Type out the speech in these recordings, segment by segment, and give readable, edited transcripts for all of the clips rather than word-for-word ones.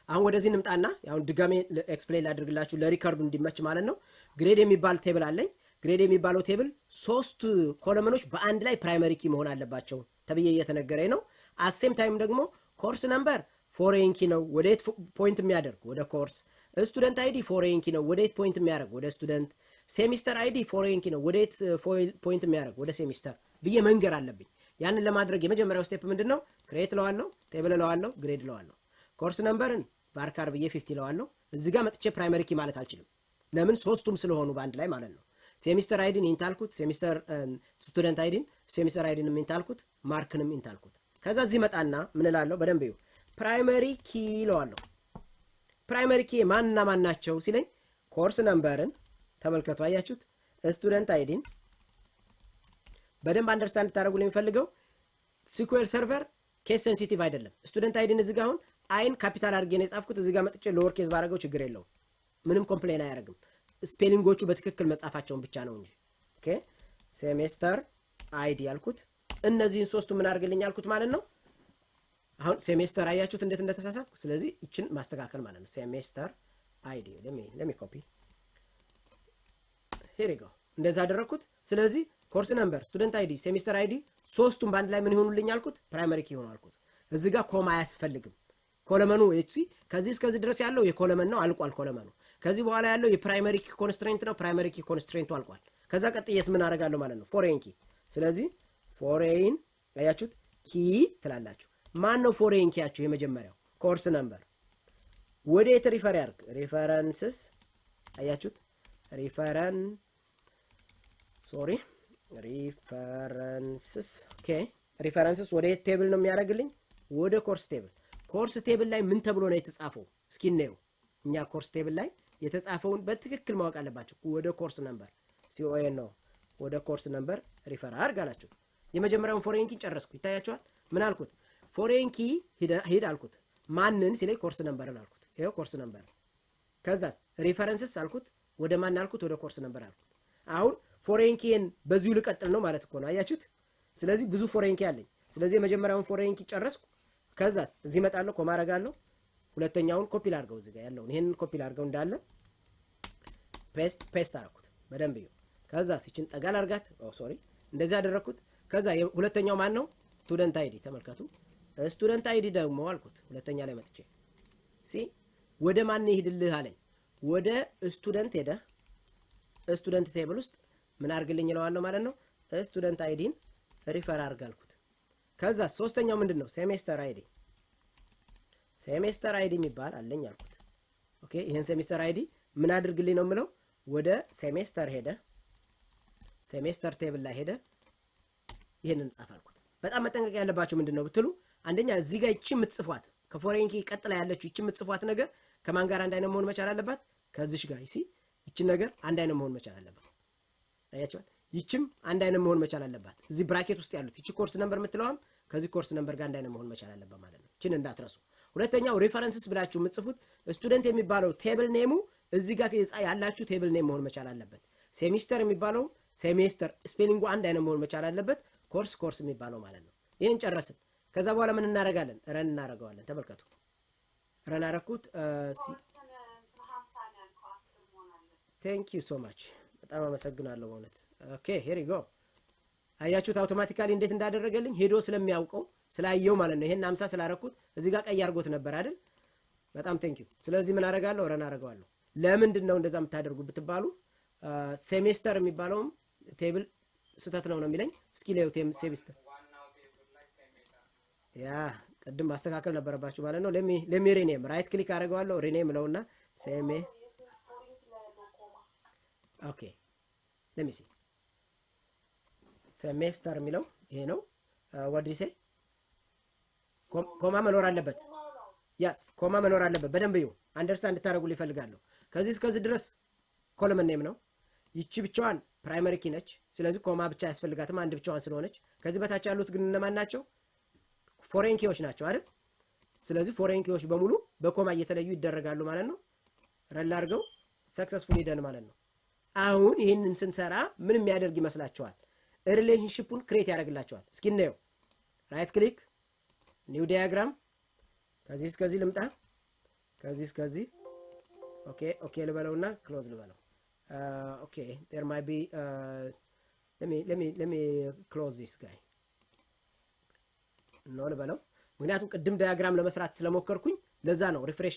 አሁን ወደዚህ እንምጣና ያው ድጋሜ ኤክስፕሌን ላድርግላችሁ ለሪከርዱ እንዲመች ማለት ነው። ግሬድ የሚባል ቴብል አለኝ። ግሬድ የሚባለው ቴብል 3 ኮለመኖች በአንድ ላይ ፕራይመሪ ኪ መሆን አለባቸው ተብዬ እየተነገረኝ ነው። አሴም ታይም ደግሞ ኮርስ ነምበር ፎሬን ኪ ነው ወዴት ፖይንት የሚያደርግ ወደ ኮርስ። ስቱደንት አይዲ ፎሬን ኪ ነው ወዴት ፖይንት የሚያደርግ ወደ ስቱደንት። ሴሚስተር አይዲ ፎሬን ኪ ነው ወዴት ፖይንት የሚያደርግ ወደ ሴሚስተር ብዬ መንገር አለብኝ። ያንን ለማድረግ የመጀመሪያው ስቴፕ ምንድነው? ክሬት ለዋለሁ፣ ቴብል ለዋለሁ፣ ግሬድ ለዋለሁ። ኮርስ ነምበርን ባርካር ብዬ 50 ለዋለሁ። እዚህ ጋር መጥቼ ፕራይመሪ ኪ ማለት አልችልም። ለምን? ሶስቱም ስለሆኑ በአንድ ላይ ማለት ነው። ሴሚስተር አይዲን ኢንታልኩት፣ ሴሚስተር ስቱደንት አይዲን ሴሚስተር አይዲንም ኢንታልኩት፣ ማርክንም ኢንታልኩት። ከዛ እዚህ መጣና ምን እላለሁ? በደንብ ይዩ። ፕራይመሪ ኪ ለዋለሁ። ፕራይመሪ ኪ ማንና ማን ናቸው ሲለኝ ኮርስ ነምበርን ተመልከቱ። አያችሁት? ስቱደንት አይዲን በደንብ አንደርስታንድ ታደርጉልኝ የሚፈልገው SQL ሰርቨር ኬስ ሴንሲቲቭ አይደለም። ስቱደንት አይዲን እዚህ ጋር አሁን አይን ካፒታል አድርጌ ነው የጻፍኩት። እዚህ ጋር መጥቼ ሎወር ኬዝ ባደረገው ችግር የለውም። ምንም ኮምፕሌን አያደርግም። ስፔሊንጎቹ በትክክል መጻፋቸውን ብቻ ነው እንጂ። ኦኬ ሴሜስተር አይዲ ያልኩት እነዚህን ሶስቱ ምን አድርግልኝ ያልኩት ማለት ነው። አሁን ሴሜስተር አያችሁት እንዴት እንደተሳሳትኩ። ስለዚህ እችን ማስተካከል ማለት ነው። ሴሜስተር አይዲ ለሚ ኮፒ ሄር ይጎ እንደዛ አደረኩት። ስለዚህ ኮርስ ነምበር፣ ስቱደንት አይዲ፣ ሴሚስተር አይዲ ሶስቱም ባንድ ላይ ምን ይሆኑልኝ አልኩት? ፕራይመሪ ኪ ይሆኑ አልኩት። እዚህ ጋር ኮማ አያስፈልግም። ኮለመኑ ኤችሲ ከዚህ እስከዚህ ድረስ ያለው የኮለመን ነው፣ አልቋል ኮለመኑ። ከዚህ በኋላ ያለው የፕራይመሪ ኪ ኮንስትሬንት ነው፣ ፕራይመሪ ኪ ኮንስትሬንቱ አልቋል። ከዛ ቀጥዬስ ምን አደርጋለሁ ማለት ነው? ፎሬን ኪ። ስለዚህ ፎሬን አያችሁት ኪ ትላላችሁ። ማን ነው ፎሬን ኪያችሁ? የመጀመሪያው ኮርስ ነምበር ወዴት ሪፈር ያርግ? ሪፈረንስስ አያችሁት? ሪፈረንስስ ኦኬ። ሪፈረንስስ ወደ ቴብል ነው የሚያደርግልኝ? ወደ ኮርስ ቴብል። ኮርስ ቴብል ላይ ምን ተብሎ ነው የተጻፈው? እስኪ እናየው። እኛ ኮርስ ቴብል ላይ የተጻፈውን በትክክል ማወቅ አለባችሁ። ወደ ኮርስ ነምበር ሲኦኤን ነው። ወደ ኮርስ ነምበር ሪፈር አድርግ አላችሁ። የመጀመሪያውን ፎሬን ኪ ጨረስኩ። ይታያችኋል። ምን አልኩት? ፎሬን ኪ ሂድ አልኩት። ማንን ሲለኝ ኮርስ ነምበርን አልኩት። ይሄው ኮርስ ነምበር። ከዛ ሪፈረንስስ አልኩት። ወደ ማን አልኩት? ወደ ኮርስ ነምበር አልኩት። አሁን ፎሬን ኪን በዚሁ ልቀጥል ነው ማለት እኮ ነው። አያችሁት? ስለዚህ ብዙ ፎሬን ኪ አለኝ። ስለዚህ የመጀመሪያውን ፎሬን ኪ ጨረስኩ። ከዛስ እዚህ መጣለሁ፣ ኮማ አረጋለሁ። ሁለተኛውን ኮፒ ላድርገው፣ እዚህ ጋር ያለውን ይሄንን ኮፒ ላድርገው እንዳለ ፔስት አደረኩት። በደንብ ይኸው። ከዛስ ይችን ጠጋ ላድርጋት። ሶሪ እንደዚህ አደረኩት። ከዛ ሁለተኛው ማን ነው? ስቱደንት አይዲ ተመልከቱ። ስቱደንት አይዲ ደግሞ አልኩት። ሁለተኛ ላይ መጥቼ ወደ ማን ይሄድልህ አለኝ? ወደ ስቱደንት ሄደ። ስቱደንት ቴብል ውስጥ ምን አድርግልኝ እለዋለሁ ማለት ነው። ስቱደንት አይዲን ሪፈር አድርግ አልኩት። ከዛ ሶስተኛው ምንድን ነው? ሴሜስተር አይዲ። ሴሜስተር አይዲ የሚባል አለኝ አልኩት። ኦኬ ይሄን ሴሜስተር አይዲ ምን አድርግልኝ ነው የምለው? ወደ ሴሜስተር ሄደ። ሴሜስተር ቴብል ላይ ሄደ። ይሄንን ጻፍ አልኩት። በጣም መጠንቀቅ ያለባችሁ ምንድነው ብትሉ፣ አንደኛ እዚህ ጋር እቺ የምትጽፏት ከፎሬን ኪ ቀጥላ ያለችው እቺ የምትጽፏት ነገር ከማን ጋር አንድ አይነት መሆን መቻል አለባት? ከዚሽ ጋር ይቺ ነገር አንድ አይነት መሆን መቻል አለባት። አያችኋት? ይቺም አንድ አይነት መሆን መቻል አለባት። እዚህ ብራኬት ውስጥ ያሉት ይቺ ኮርስ ነምበር የምትለዋም ከዚህ ኮርስ ነምበር ጋር አንድ አይነት መሆን መቻል አለባት ማለት ነው። እቺን እንዳትረሱ። ሁለተኛው ሬፈረንስስ ብላችሁ የምትጽፉት ስቱደንት የሚባለው ቴብል ኔሙ እዚህ ጋር ያላችሁ ቴብል ኔም መሆን መቻል አለበት። ሴሚስተር የሚባለው ሴሜስተር ስፔሊንጉ አንድ አይነት መሆን መቻል አለበት። ኮርስ የሚባለው ማለት ነው። ይሄን ጨረስን። ከዛ በኋላ ምን እናደርጋለን? ረን እናደርገዋለን። ተመልከቱ፣ ረን አደረኩት። ቴንክ ዩ ሶ ማች፣ በጣም አመሰግናለሁ በእውነት። ኦኬ ሄር ዩ ጎ። አያችሁት አውቶማቲካሊ እንዴት እንዳደረገልኝ ሄዶ ስለሚያውቀው ስላየው ማለት ነው። ይሄን 50 ስላደረኩት እዚህ ጋር ቀይ አድርጎት ነበር አይደል? በጣም ቴንክ ዩ። ስለዚህ ምን አደርጋለሁ? ረን አደርገዋለሁ። ለምንድን ነው እንደዛ የምታደርጉ ብትባሉ፣ ሴሜስተር የሚባለውም ቴብል ስህተት ነው የሚለኝ። እስኪ ለዩ ሴሜስተር ያ ቅድም ማስተካከል ነበረባችሁ ማለት ነው። ለሚ ሪኔም ራይት ክሊክ አደርገዋለሁ። ሪኔም ለውና ኦኬ ለሚ ሲ ሴሜስተር የሚለው ይሄ ነው። ወዲሴ ኮማ መኖር አለበት። ያስ ኮማ መኖር አለበት። በደንብ ይው አንደርስታንድ እንድታደርጉልኝ እፈልጋለሁ። ከዚህ እስከዚህ ድረስ ኮለመን ኔም ነው። ይቺ ብቻዋን ፕራይመሪ ኪ ነች። ስለዚህ ኮማ ብቻ ያስፈልጋትም አንድ ብቻዋን ስለሆነች። ከዚህ በታች ያሉት ግን እነማን ናቸው? ፎሬን ኪዎች ናቸው አይደል? ስለዚህ ፎሬን ኪዎች በሙሉ በኮማ እየተለዩ ይደረጋሉ ማለት ነው። ረላ አድርገው ሰክሰስፉሊ ደን ማለት ነው። አሁን ይህንን ስንሰራ ምን የሚያደርግ ይመስላችኋል? ሪሌሽንሺፑን ክሬት ያደርግላችኋል። እስኪ እናየው። ራይት ክሊክ ኒው ዲያግራም፣ ከዚህ እስከዚህ ልምጣ። ከዚህ ኦኬ ልበለውና ክሎዝ ልበለው። ኦኬ there might be let me close this guy ነው ልበለው። ምክንያቱም ቅድም ዳያግራም ለመስራት ስለሞከርኩኝ ለዛ ነው። ሪፍሬሽ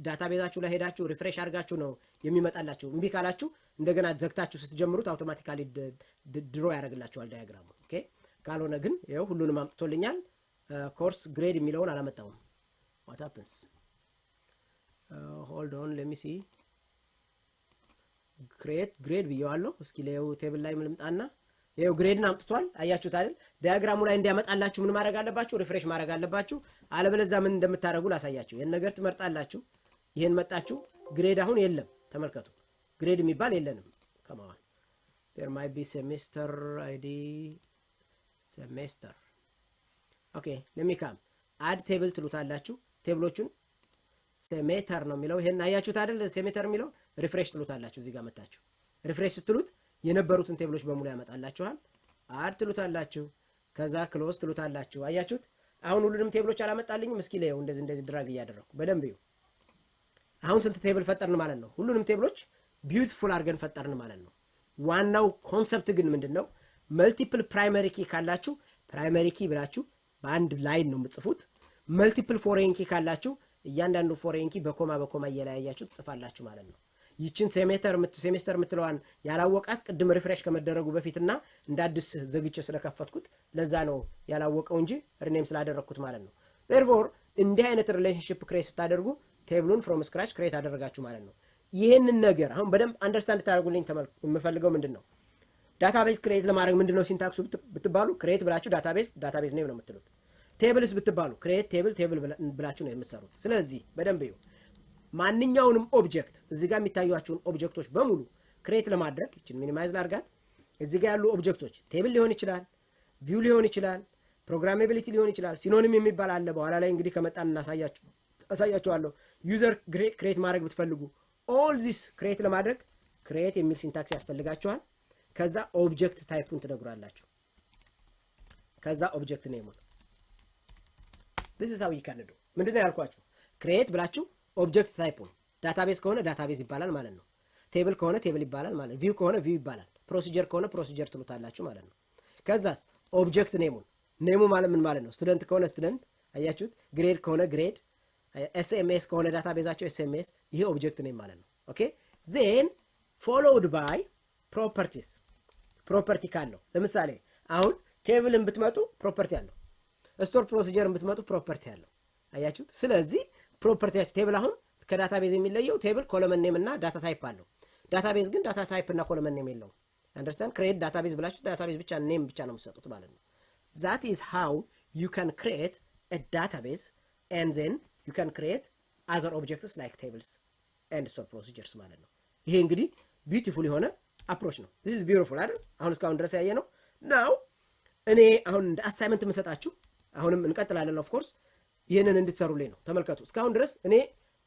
ዳታቤዛችሁ ላይ ሄዳችሁ ሪፍሬሽ አድርጋችሁ ነው የሚመጣላችሁ። እምቢ ካላችሁ እንደገና ዘግታችሁ ስትጀምሩት አውቶማቲካሊ ድሮ ያደርግላችኋል ዳያግራሙ። ኦኬ ካልሆነ ግን ይኸው ሁሉንም አምጥቶልኛል። ኮርስ ግሬድ የሚለውን አላመጣውም። what happens hold on let me see create grade ብየዋለሁ። እስኪ ለየው ቴብል ላይ ምልምጣና ይሄው ግሬድን አምጥቷል። አያችሁት አይደል? ዳያግራሙ ላይ እንዲያመጣላችሁ ምን ማድረግ አለባችሁ? ሪፍሬሽ ማድረግ አለባችሁ። አለበለዚያ ምን እንደምታደርጉ ላሳያችሁ። ይሄን ነገር ትመርጣላችሁ። ይሄን መጣችሁ ግሬድ አሁን የለም። ተመልከቱ፣ ግሬድ የሚባል የለንም። ከማዋል there might be semester id semester okay let me come add table ትሉታላችሁ። ቴብሎቹን ሴሜተር ነው የሚለው። ይሄን አያችሁት አይደል? ሴሜተር የሚለው ሪፍሬሽ ትሉታላችሁ። እዚህ ጋር መጣችሁ ሪፍሬሽ ስትሉት የነበሩትን ቴብሎች በሙሉ ያመጣላችኋል። አድ ትሉታላችሁ። ከዛ ክሎዝ ትሉታላችሁ። አያችሁት? አሁን ሁሉንም ቴብሎች አላመጣልኝም። እስኪ ለየው እንደዚህ ድራግ እያደረኩ በደንብ ይው። አሁን ስንት ቴብል ፈጠርን ማለት ነው? ሁሉንም ቴብሎች ቢዩቲፉል አድርገን ፈጠርን ማለት ነው። ዋናው ኮንሰፕት ግን ምንድነው? መልቲፕል ፕራይመሪ ኪ ካላችሁ ፕራይመሪ ኪ ብላችሁ በአንድ ላይን ነው የምጽፉት። መልቲፕል ፎሬን ኪ ካላችሁ እያንዳንዱ ፎሬን ኪ በኮማ እየለያያችሁ ትጽፋላችሁ ማለት ነው። ይችን ሴሜስተር የምትለዋን ያላወቃት ቅድም ሪፍሬሽ ከመደረጉ በፊትና እንደ አዲስ ዘግቼ ስለከፈትኩት ለዛ ነው ያላወቀው እንጂ ሪኔም ስላደረኩት ማለት ነው። therefore እንዲህ አይነት ሪሌሽንሺፕ ክሬት ስታደርጉ ቴብሉን ፍሮም ስክራች ክሬት አደረጋችሁ ማለት ነው። ይሄንን ነገር አሁን በደንብ አንደርስታንድ ታደርጉልኝ የምፈልገው ምንድነው? ዳታቤዝ ክሬት ለማድረግ ምንድነው ሲንታክሱ ብትባሉ ክሬት ብላችሁ ዳታቤዝ ኔም ነው የምትሉት። ቴብልስ ብትባሉ ክሬት ቴብል ብላችሁ ነው የምትሰሩት። ስለዚህ በደንብ ይው ማንኛውንም ኦብጀክት እዚህ ጋር የሚታዩአችሁን ኦብጀክቶች በሙሉ ክሬት ለማድረግ እቺን ሚኒማይዝ ላድርጋት። እዚህ ጋር ያሉ ኦብጀክቶች ቴብል ሊሆን ይችላል፣ ቪው ሊሆን ይችላል፣ ፕሮግራማቢሊቲ ሊሆን ይችላል፣ ሲኖኒም የሚባል አለ። በኋላ ላይ እንግዲህ ከመጣን አሳያችኋለሁ። ዩዘር ክሬት ማድረግ ብትፈልጉ ኦል ዚስ ክሬት ለማድረግ ክሬት የሚል ሲንታክስ ያስፈልጋችኋል። ከዛ ኦብጀክት ታይፑን ትነግሯላችሁ። ከዛ ኦብጀክት ኔሙን this is how you can do ምንድነው ያልኳችሁ? ክሬት ብላችሁ ኦብጀክት ታይፑን ዳታቤዝ ከሆነ ዳታቤዝ ይባላል ማለት ነው። ቴብል ከሆነ ቴብል ይባላል ማለት ነው። ቪው ከሆነ ቪው ይባላል። ፕሮሲጀር ከሆነ ፕሮሲጀር ትሉታላችሁ ማለት ነው። ከዛስ ኦብጀክት ኔሙ ማለት ምን ማለት ነው? ስቱደንት ከሆነ ስቱደንት፣ አያችሁት? ግሬድ ከሆነ ግሬድ፣ ኤስኤምኤስ ከሆነ ዳታቤዛቸው ኤስኤምኤስ፣ ይሄ ኦብጀክት ኔም ማለት ነው። ኦኬ ዜን ፎሎውድ ባይ ፕሮፐርቲስ። ፕሮፐርቲ ካለው ለምሳሌ አሁን ቴብልን ብትመጡ ፕሮፐርቲ አለው። ስቶር ፕሮሲጀርን ብትመጡ ፕሮፐርቲ አለው። አያችሁት? ስለዚህ ፕሮፐርቲያችሁ ቴብል አሁን ከዳታቤዝ የሚለየው ቴብል ኮለመን ኔም እና ዳታ ታይፕ አለው። ዳታቤዝ ግን ዳታ ታይፕ እና ኮለመን ኔም የለውም። አንደርስታንድ? ክሬት ዳታቤዝ ብላችሁ ዳታቤዝ ብቻ ኔም ብቻ ነው የምትሰጡት ማለት ነው። that is how you can create a database and then you can create other objects like tables and store procedures ማለት ነው። ይሄ እንግዲህ ቢዩቲፉል የሆነ አፕሮች ነው። this is beautiful አይደል? አሁን እስካሁን ድረስ ያየ ነው። now እኔ አሁን እንደ አሳይመንት የምሰጣችሁ አሁንም እንቀጥላለን ኦፍ ኮርስ ይሄንን እንድትሰሩልኝ ነው። ተመልከቱ፣ እስካሁን ድረስ እኔ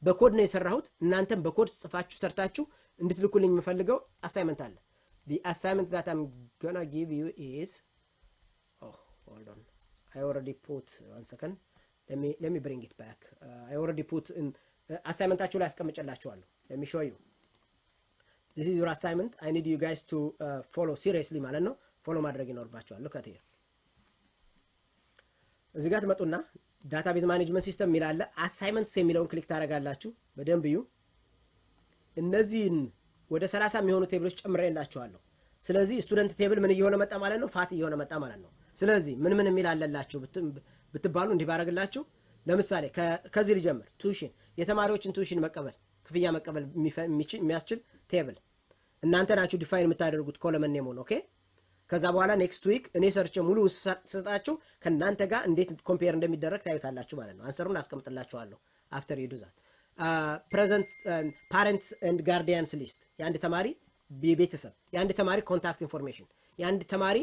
በኮድ ነው የሰራሁት። እናንተም በኮድ ጽፋችሁ ሰርታችሁ እንድትልኩልኝ የምፈልገው አሳይመንት አለ። the assignment that I'm gonna give you is hold on, I already put one second, let me bring it back. I already put in assignmentaችሁ ላይ አስቀምጬላችኋለሁ። let me show you. this is your assignment. I need you guys to follow seriously ማለት ነው። ፎሎ ማድረግ ይኖርባችኋል። look at here እዚህ ጋር ትመጡና ዳታቤዝ ማኔጅመንት ሲስተም የሚላለ አሳይመንትስ የሚለውን ክሊክ ታደርጋላችሁ። በደንብ እዩ። እነዚህን ወደ 30 የሚሆኑ ቴብሎች ጨምሬላችኋለሁ። ስለዚህ ስቱደንት ቴብል ምን እየሆነ መጣ ማለት ነው? ፋት እየሆነ መጣ ማለት ነው። ስለዚህ ምን የሚላለላችሁ ብትባሉ እንዲህ ባረግላችሁ፣ ለምሳሌ ከዚህ ልጀምር። ቱዊሽን፣ የተማሪዎችን ቱዊሽን መቀበል፣ ክፍያ መቀበል የሚያስችል ቴብል እናንተ ናችሁ ዲፋይን የምታደርጉት ኮለመን ኔሙን። ኦኬ ከዛ በኋላ ኔክስት ዊክ እኔ ሰርቼ ሙሉ ሰጣችሁ ከናንተ ጋር እንዴት ኮምፔር እንደሚደረግ ታዩታላችሁ ማለት ነው። አንሰሩን አስቀምጥላችኋለሁ አፍተር ዩ ዱ ዛት። ፕሬዘንት ፓረንትስ ኤንድ ጋርዲያንስ ሊስት፣ የአንድ ተማሪ ቤተሰብ፣ የአንድ ተማሪ ኮንታክት ኢንፎርሜሽን፣ የአንድ ተማሪ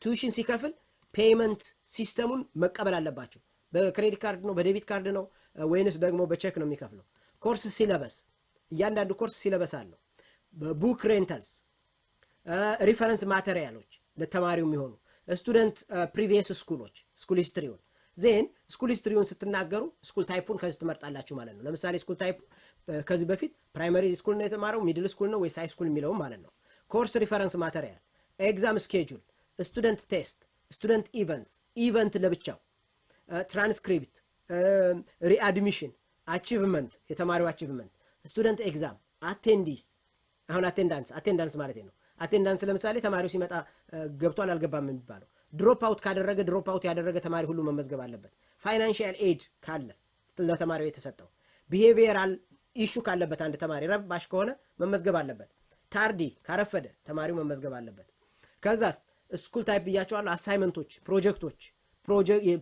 ቱዊሽን ሲከፍል ፔይመንት ሲስተሙን መቀበል አለባችሁ። በክሬዲት ካርድ ነው በዴቢት ካርድ ነው ወይንስ ደግሞ በቼክ ነው የሚከፍለው? ኮርስ ሲለበስ፣ እያንዳንዱ ኮርስ ሲለበስ አለው። ቡክ ሬንታልስ፣ ሪፈረንስ ማቴሪያሎች ለተማሪው የሚሆኑ ስቱደንት ፕሪቪየስ ስኩሎች ስኩል ሂስትሪውን ዜን ስኩል ሂስትሪውን ስትናገሩ ስኩል ታይፑን ከዚህ ትመርጣላችሁ ማለት ነው። ለምሳሌ ስኩል ታይፑ ከዚህ በፊት ፕራይመሪ ስኩል ነው የተማረው፣ ሚድል ስኩል ነው ወይስ ሃይ ስኩል የሚለውም ማለት ነው። ኮርስ ሪፈረንስ ማቴሪያል፣ ኤግዛም ስኬጁል፣ ስቱደንት ቴስት፣ ስቱደንት ኢቨንትስ፣ ኢቨንት ለብቻው፣ ትራንስክሪፕት፣ ሪአድሚሽን፣ አቺቭመንት፣ የተማሪው አቺቭመንት፣ ስቱደንት ኤግዛም፣ አቴንዲስ። አሁን አቴንዳንስ ማለት ነው። አቴንዳንስ ለምሳሌ ተማሪው ሲመጣ ገብቷል አልገባም የሚባለው። ድሮፕ አውት ካደረገ ድሮፕ አውት ያደረገ ተማሪ ሁሉ መመዝገብ አለበት። ፋይናንሺያል ኤድ ካለ ለተማሪው የተሰጠው፣ ቢሄቪየራል ኢሹ ካለበት አንድ ተማሪ ረባሽ ከሆነ መመዝገብ አለበት። ታርዲ ካረፈደ ተማሪው መመዝገብ አለበት። ከዛስ ስኩል ታይፕ ብያቸዋለሁ። አሳይመንቶች፣ ፕሮጀክቶች፣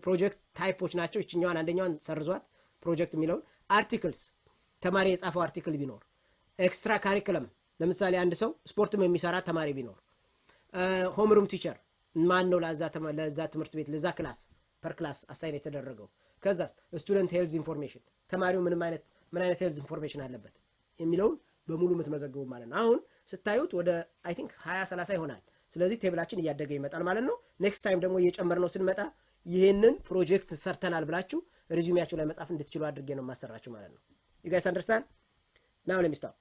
ፕሮጀክት ታይፖች ናቸው። ይችኛዋን አንደኛዋን ሰርዟት ፕሮጀክት የሚለውን። አርቲክልስ ተማሪ የጻፈው አርቲክል ቢኖር። ኤክስትራ ካሪክለም ለምሳሌ አንድ ሰው ስፖርትም የሚሰራ ተማሪ ቢኖር። ሆምሩም ቲቸር ማን ነው ለዛ ትምህርት ቤት ለዛ ክላስ ፐር ክላስ አሳይን የተደረገው። ከዛስ ስቱደንት ሄልዝ ኢንፎርሜሽን ተማሪው ምን አይነት ሄልዝ ኢንፎርሜሽን አለበት የሚለውን በሙሉ የምትመዘግቡ ማለት ነው። አሁን ስታዩት ወደ አይ ቲንክ 20-30 ይሆናል። ስለዚህ ቴብላችን እያደገ ይመጣል ማለት ነው። ኔክስት ታይም ደግሞ እየጨመር ነው ስንመጣ ይህንን ፕሮጀክት ሰርተናል ብላችሁ ሪዚዩሚያችሁ ላይ መጻፍ እንድትችሉ አድርጌ ነው የማሰራችሁ ማለት ነው። ዩ ጋይስ አንደርስታንድ ናው ሌት ሚ ስቶፕ